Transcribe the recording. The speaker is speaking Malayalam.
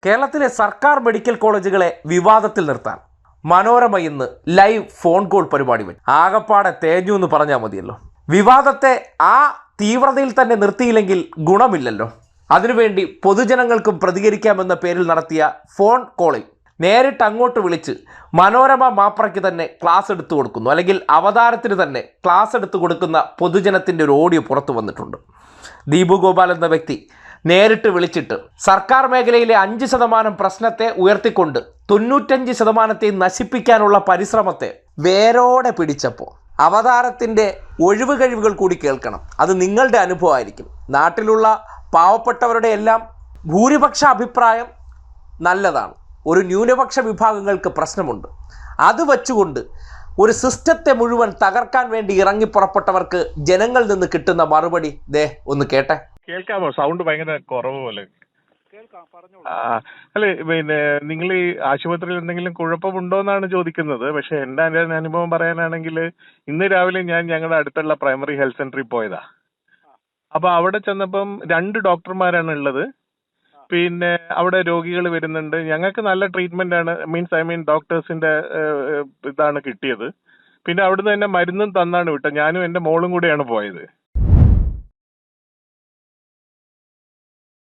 കേരളത്തിലെ സർക്കാർ മെഡിക്കൽ കോളേജുകളെ വിവാദത്തിൽ നിർത്താൻ മനോരമ ഇന്ന് ലൈവ് ഫോൺ കോൾ പരിപാടി വെച്ചു. ആകപ്പാടെ തേഞ്ഞു എന്ന് പറഞ്ഞാൽ മതിയല്ലോ. വിവാദത്തെ ആ തീവ്രതയിൽ തന്നെ നിർത്തിയില്ലെങ്കിൽ ഗുണമില്ലല്ലോ. അതിനുവേണ്ടി പൊതുജനങ്ങൾക്കും പ്രതികരിക്കാമെന്ന പേരിൽ നടത്തിയ ഫോൺ കോളിൽ നേരിട്ട് അങ്ങോട്ട് വിളിച്ച് മനോരമ മാപ്രയ്ക്ക് തന്നെ ക്ലാസ് എടുത്തു കൊടുക്കുന്നു, അല്ലെങ്കിൽ അവതാരത്തിന് തന്നെ ക്ലാസ് എടുത്തു കൊടുക്കുന്ന പൊതുജനത്തിൻ്റെ ഒരു ഓഡിയോ പുറത്തു വന്നിട്ടുണ്ട്. ദീപു ഗോപാൽ എന്ന വ്യക്തി നേരിട്ട് വിളിച്ചിട്ട് സർക്കാർ മേഖലയിലെ 5% പ്രശ്നത്തെ ഉയർത്തിക്കൊണ്ട് 95% നശിപ്പിക്കാനുള്ള പരിശ്രമത്തെ വേരോടെ പിടിച്ചപ്പോൾ അവതാരത്തിൻ്റെ ഒഴിവ് കഴിവുകൾ കൂടി കേൾക്കണം. അത് നിങ്ങളുടെ അനുഭവമായിരിക്കും. നാട്ടിലുള്ള പാവപ്പെട്ടവരുടെ എല്ലാം ഭൂരിപക്ഷ അഭിപ്രായം നല്ലതാണ്. ഒരു ന്യൂനപക്ഷ വിഭാഗങ്ങൾക്ക് പ്രശ്നമുണ്ട്. അത് വച്ചുകൊണ്ട് ഒരു സിസ്റ്റത്തെ മുഴുവൻ തകർക്കാൻ വേണ്ടി ഇറങ്ങി പുറപ്പെട്ടവർക്ക് ജനങ്ങളിൽ നിന്ന് കിട്ടുന്ന മറുപടി ദേ ഒന്ന് കേട്ടെ. കേൾക്കാമോ? സൗണ്ട് ഭയങ്കര കുറവ് പോലെ. അല്ലെ, പിന്നെ നിങ്ങൾ ഈ ആശുപത്രിയിൽ എന്തെങ്കിലും കുഴപ്പമുണ്ടോന്നാണ് ചോദിക്കുന്നത്. പക്ഷെ എന്റെ അനുഭവം പറയാനാണെങ്കിൽ ഇന്ന് രാവിലെ ഞാൻ ഞങ്ങളുടെ അടുത്തുള്ള പ്രൈമറി ഹെൽത്ത് സെന്ററിൽ പോയതാ. അപ്പൊ അവിടെ ചെന്നപ്പം 2 ഡോക്ടർമാരാണ് ഉള്ളത്. പിന്നെ അവിടെ രോഗികൾ വരുന്നുണ്ട്. ഞങ്ങൾക്ക് നല്ല ട്രീറ്റ്മെന്റ് ആണ്, മീൻ ഡോക്ടേഴ്സിന്റെ ഇതാണ് കിട്ടിയത്. പിന്നെ അവിടുന്ന് തന്നെ മരുന്നും തന്നാണ് വിട്ടത്. ഞാനും എന്റെ മോളും കൂടെയാണ് പോയത്.